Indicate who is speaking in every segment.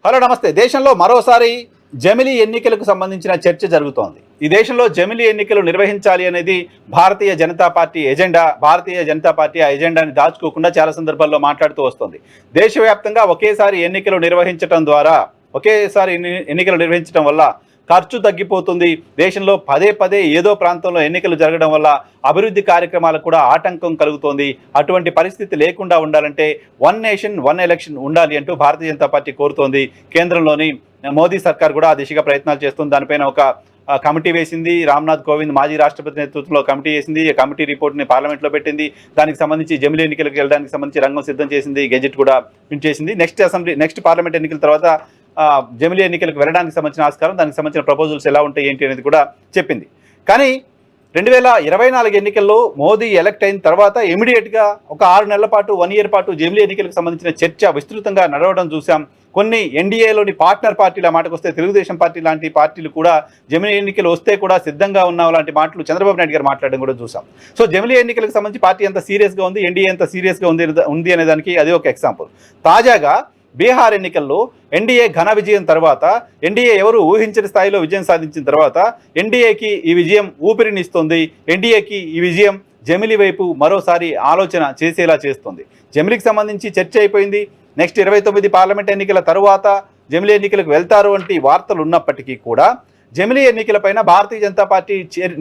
Speaker 1: Hello నమస్తే. దేశంలో మరోసారి జమిలీ ఎన్నికలకు సంబంధించిన చర్చ జరుగుతోంది. ఈ దేశంలో జమిలీ ఎన్నికలు నిర్వహించాలి అనేది Bharatiya Janata party agenda. Bharatiya Janata party ఆ ఎజెండాని దాచుకోకుండా చాలా సందర్భాల్లో మాట్లాడుతూ వస్తుంది. దేశవ్యాప్తంగా ఒకేసారి ఎన్నికలు నిర్వహించడం ద్వారా ఎన్నికలు నిర్వహించడం వల్ల ఖర్చు తగ్గిపోతుంది. దేశంలో పదే పదే ఏదో ప్రాంతంలో ఎన్నికలు జరగడం వల్ల అభివృద్ధి కార్యక్రమాలకు కూడా ఆటంకం కలుగుతోంది. అటువంటి పరిస్థితి లేకుండా ఉండాలంటే వన్ నేషన్ వన్ ఎలక్షన్ ఉండాలి అంటూ భారతీయ జనతా పార్టీ కోరుతోంది. కేంద్రంలోని మోదీ సర్కార్ కూడా ఆ దిశగా ప్రయత్నాలు చేస్తుంది. దానిపైన ఒక కమిటీ వేసింది. రామ్నాథ్ కోవింద్ మాజీ రాష్ట్రపతి నేతృత్వంలో కమిటీ వేసింది. ఈ కమిటీ రిపోర్ట్ని పార్లమెంట్లో పెట్టింది. దానికి సంబంధించి జమిలీ ఎన్నికలకు వెళ్ళడానికి సంబంధించి రంగం సిద్ధం చేసింది. గెజెట్ కూడా ప్రింట్ చేసింది. నెక్స్ట్ పార్లమెంట్ ఎన్నికల తర్వాత జమిలీ ఎన్నికలకు వెళ్ళడానికి సంబంధించిన ఆస్కారం, దానికి సంబంధించిన ప్రపోజల్స్ ఎలా ఉంటాయి ఏంటి అనేది కూడా చెప్పింది. కానీ 2024 ఎన్నికల్లో మోదీ ఎలక్ట్ అయిన తర్వాత ఇమీడియట్గా ఒక 6 నెలల పాటు 1 ఇయర్ పాటు జమిలీ ఎన్నికలకు సంబంధించిన చర్చ విస్తృతంగా నడవడం చూసాం. కొన్ని ఎన్డీఏలోని పార్ట్నర్ పార్టీల మాటకు వస్తే తెలుగుదేశం పార్టీ లాంటి పార్టీలు కూడా జమిలీ ఎన్నికలు వస్తే కూడా సిద్ధంగా ఉన్నాం లాంటి మాటలు చంద్రబాబు నాయుడు గారు మాట్లాడడం కూడా చూసాం. సో జమిలీ ఎన్నికలకు సంబంధించి పార్టీ ఎంత సీరియస్గా ఉంది, ఎన్డీఏ ఎంత సీరియస్గా ఉంది అనే దానికి అది ఒక ఎగ్జాంపుల్. తాజాగా బీహార్ ఎన్నికల్లో ఎన్డీఏ ఘన విజయం తర్వాత, ఎన్డీఏ ఎవరు ఊహించని స్థాయిలో విజయం సాధించిన తర్వాత ఎన్డీఏకి ఈ విజయం ఊపిరినిస్తుంది. ఎన్డీఏకి ఈ విజయం జమిలీ వైపు మరోసారి ఆలోచన చేసేలా చేస్తుంది. జమిలీకి సంబంధించి చర్చ అయిపోయింది. నెక్స్ట్ 29 పార్లమెంట్ ఎన్నికల తరువాత జమిలీ ఎన్నికలకు వెళ్తారు వంటి వార్తలు ఉన్నప్పటికీ కూడా జమిలీ ఎన్నికలపైన భారతీయ జనతా పార్టీ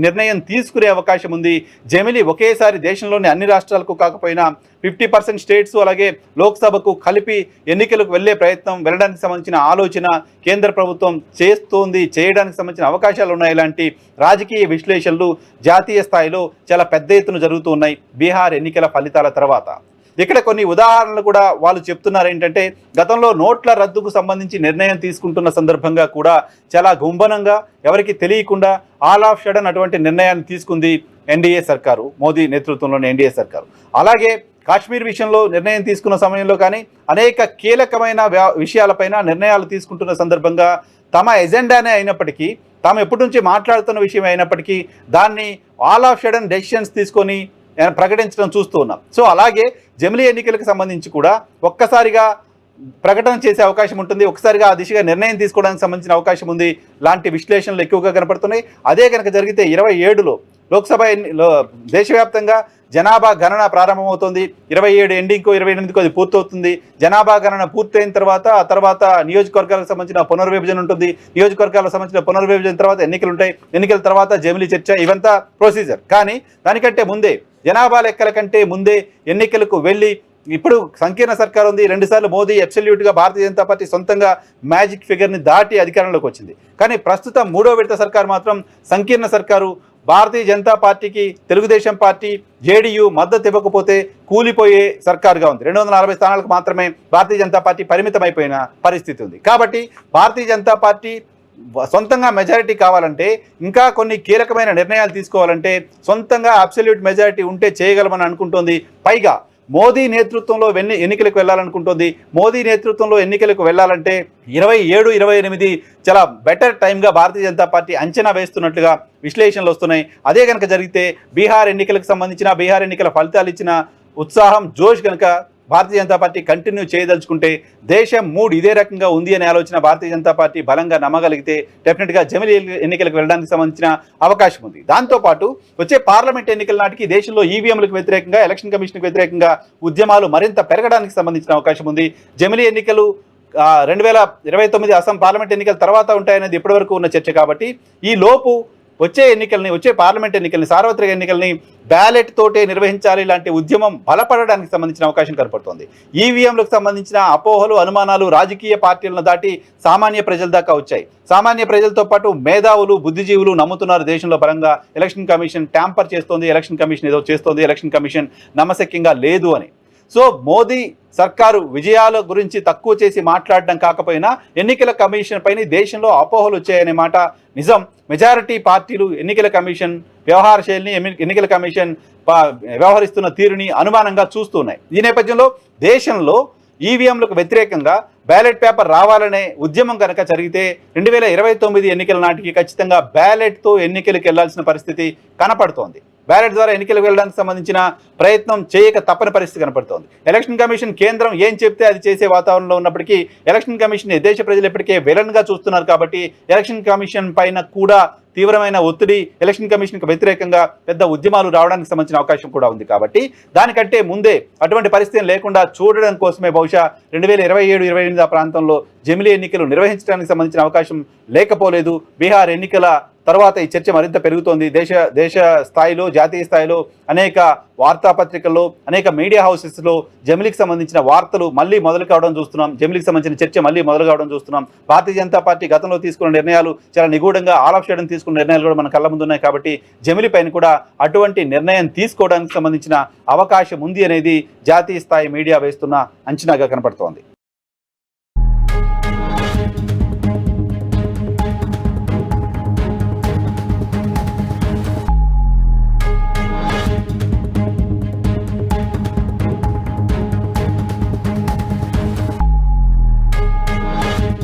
Speaker 1: నిర్ణయం తీసుకునే అవకాశం ఉంది. జమిలీ ఒకేసారి దేశంలోని అన్ని రాష్ట్రాలకు కాకపోయినా 50% స్టేట్స్ అలాగే లోక్సభకు కలిపి ఎన్నికలకు వెళ్ళడానికి సంబంధించిన ఆలోచన కేంద్ర ప్రభుత్వం చేయడానికి సంబంధించిన అవకాశాలు ఉన్నాయి. ఇలాంటి రాజకీయ విశ్లేషణలు జాతీయ స్థాయిలో చాలా పెద్ద ఎత్తున జరుగుతూ ఉన్నాయి బీహార్ ఎన్నికల ఫలితాల తర్వాత. ఇక్కడ కొన్ని ఉదాహరణలు కూడా వాళ్ళు చెప్తున్నారు. ఏంటంటే గతంలో నోట్ల రద్దుకు సంబంధించి నిర్ణయం తీసుకుంటున్న సందర్భంగా కూడా చాలా గుంభనంగా ఎవరికి తెలియకుండా ఆల్ ఆఫ్ సడన్ అటువంటి నిర్ణయాన్ని తీసుకుంది ఎన్డీఏ సర్కారు, మోదీ నేతృత్వంలోని ఎన్డీఏ సర్కారు. అలాగే కాశ్మీర్ విషయంలో నిర్ణయం తీసుకున్న సమయంలో కానీ అనేక కీలకమైన విషయాలపైన నిర్ణయాలు తీసుకుంటున్న సందర్భంగా తమ ఎజెండానే అయినప్పటికీ, తాము ఎప్పటి నుంచి మాట్లాడుతున్న విషయం అయినప్పటికీ దాన్ని ఆల్ ఆఫ్ సడన్ డెసిషన్స్ తీసుకొని ప్రకటించడం చూస్తూ ఉన్నాం. సో అలాగే జమిలీ ఎన్నికలకు సంబంధించి కూడా ఒక్కసారిగా ప్రకటన చేసే అవకాశం ఉంటుంది, ఒకసారిగా ఆ దిశగా నిర్ణయం తీసుకోవడానికి సంబంధించిన అవకాశం ఉంది లాంటి విశ్లేషణలు ఎక్కువగా కనపడుతున్నాయి. అదే కనుక జరిగితే 27లో లోక్సభ దేశవ్యాప్తంగా జనాభా గణన ప్రారంభమవుతుంది. 27 ఎండింగ్కో 28కో అది పూర్తవుతుంది. జనాభా గణన పూర్తయిన తర్వాత ఆ తర్వాత నియోజకవర్గాలకు సంబంధించిన పునర్విభజన ఉంటుంది. నియోజకవర్గాలకు సంబంధించిన పునర్విభజన తర్వాత ఎన్నికలు ఉంటాయి. ఎన్నికల తర్వాత జమిలీ చర్చ, ఇవంతా ప్రొసీజర్. కానీ దానికంటే ముందే, జనాభా లెక్కల కంటే ముందే ఎన్నికలకు వెళ్ళి, ఇప్పుడు సంకీర్ణ సర్కారు ఉంది. 2 సార్లు మోదీ అబ్సల్యూట్గా భారతీయ జనతా పార్టీ సొంతంగా మ్యాజిక్ ఫిగర్ని దాటి అధికారంలోకి వచ్చింది. కానీ ప్రస్తుతం 3వ విడత సర్కారు మాత్రం సంకీర్ణ సర్కారు. భారతీయ జనతా పార్టీకి తెలుగుదేశం పార్టీ, జేడీయూ మద్దతు ఇవ్వకపోతే కూలిపోయే సర్కారుగా ఉంది. 240 స్థానాలకు మాత్రమే భారతీయ జనతా పార్టీ పరిమితమైపోయిన పరిస్థితి ఉంది. కాబట్టి భారతీయ జనతా పార్టీ సొంతంగా మెజారిటీ కావాలంటే, ఇంకా కొన్ని కీలకమైన నిర్ణయాలు తీసుకోవాలంటే సొంతంగా అబ్సల్యూట్ మెజారిటీ ఉంటే చేయగలమని అనుకుంటోంది. పైగా మోదీ నేతృత్వంలో ఎన్నికలకు వెళ్ళాలనుకుంటుంది. మోదీ నేతృత్వంలో ఎన్నికలకు వెళ్ళాలంటే 27, 28 చాలా బెటర్ టైంగా భారతీయ జనతా పార్టీ అంచనా వేస్తున్నట్లుగా విశ్లేషణలు వస్తున్నాయి. అదే కనుక జరిగితే బీహార్ ఎన్నికలకు సంబంధించిన, బీహార్ ఎన్నికల ఫలితాలు ఇచ్చిన ఉత్సాహం, జోష్ కనుక భారతీయ జనతా పార్టీ కంటిన్యూ చేయదలుచుకుంటే, దేశం మూడు ఇదే రకంగా ఉంది అనే ఆలోచన భారతీయ జనతా పార్టీ బలంగా నమ్మగలిగితే డెఫినెట్గా జమిలీ ఎన్నికలకు వెళ్ళడానికి సంబంధించిన అవకాశం ఉంది. దాంతోపాటు వచ్చే పార్లమెంట్ ఎన్నికల నాటికి దేశంలో ఈవీఎంలకు వ్యతిరేకంగా, ఎలక్షన్ కమిషన్కి వ్యతిరేకంగా ఉద్యమాలు మరింత పెరగడానికి సంబంధించిన అవకాశం ఉంది. జమిలీ ఎన్నికలు 2029 అస్సాం పార్లమెంట్ ఎన్నికల తర్వాత ఉంటాయనేది ఇప్పటివరకు ఉన్న చర్చ. కాబట్టి ఈ లోపు వచ్చే పార్లమెంట్ ఎన్నికల్ని, సార్వత్రిక ఎన్నికల్ని బ్యాలెట్ తోటే నిర్వహించాలి లాంటి ఉద్యమం బలపడడానికి సంబంధించిన అవకాశం కనపడుతోంది. ఈవీఎంలకు సంబంధించిన అపోహలు, అనుమానాలు రాజకీయ పార్టీలను దాటి సామాన్య ప్రజల దాకా వచ్చాయి. సామాన్య ప్రజలతో పాటు మేధావులు, బుద్ధిజీవులు నమ్ముతున్నారు దేశంలో బలంగా ఎలక్షన్ కమిషన్ ట్యాంపర్ చేస్తోంది, ఎలక్షన్ కమిషన్ ఏదో చేస్తోంది, ఎలక్షన్ కమిషన్ నమ్మశక్యంగా లేదు అని. సో మోదీ సర్కారు విజయాల గురించి తక్కువ చేసి మాట్లాడడం కాకపోయినా ఎన్నికల కమిషన్ పైన దేశంలో అపోహలు వచ్చాయనే మాట నిజం. మెజారిటీ పార్టీలు ఎన్నికల కమిషన్ వ్యవహార శైలిని, ఎన్నికల కమిషన్ వ్యవహరిస్తున్న తీరుని అనుమానంగా చూస్తున్నాయి. ఈ నేపథ్యంలో దేశంలో ఈవీఎంలకు వ్యతిరేకంగా బ్యాలెట్ పేపర్ రావాలనే ఉద్యమం కనుక జరిగితే 2029 ఎన్నికల నాటికి ఖచ్చితంగా బ్యాలెట్తో ఎన్నికలకు వెళ్లాల్సిన పరిస్థితి కనపడుతోంది. బ్యాలెట్ ద్వారా ఎన్నికలకు వెళ్ళడానికి సంబంధించిన ప్రయత్నం చేయక తప్పని పరిస్థితి కనపడుతోంది. ఎలక్షన్ కమిషన్ కేంద్రం ఏం చెప్తే అది చేసే వాతావరణంలో ఉన్నప్పటికీ ఎలక్షన్ కమిషన్ దేశ ప్రజలు ఇప్పటికే విలన్గా చూస్తున్నారు కాబట్టి ఎలక్షన్ కమిషన్ పైన కూడా తీవ్రమైన ఒత్తిడి, ఎలక్షన్ కమిషన్కి వ్యతిరేకంగా పెద్ద ఉద్యమాలు రావడానికి సంబంధించిన అవకాశం కూడా ఉంది. కాబట్టి దానికంటే ముందే అటువంటి పరిస్థితి లేకుండా చూడడం కోసమే బహుశా 2027-28 ఆ ప్రాంతంలో జమిలీ ఎన్నికలు నిర్వహించడానికి సంబంధించిన అవకాశం లేకపోలేదు. బీహార్ ఎన్నికల తర్వాత ఈ చర్చ మరింత పెరుగుతోంది. దేశ స్థాయిలో, జాతీయ స్థాయిలో అనేక వార్తాపత్రికల్లో, అనేక మీడియా హౌసెస్లో జమిలీకి సంబంధించిన వార్తలు మళ్ళీ మొదలు కావడం చూస్తున్నాం. జమిలీకి సంబంధించిన చర్చ మళ్ళీ మొదలు కావడం చూస్తున్నాం. భారతీయ జనతా పార్టీ గతంలో తీసుకున్న నిర్ణయాలు చాలా నిగూఢంగా ఆల్ ఆఫ్ చేయడం తీసుకున్న నిర్ణయాలు కూడా మన కళ్ళ ముందు ఉన్నాయి. కాబట్టి జమిలీ పైన కూడా అటువంటి నిర్ణయం తీసుకోవడానికి సంబంధించిన అవకాశం ఉంది అనేది జాతీయ స్థాయి మీడియా వేస్తున్న అంచనాగా కనపడుతోంది.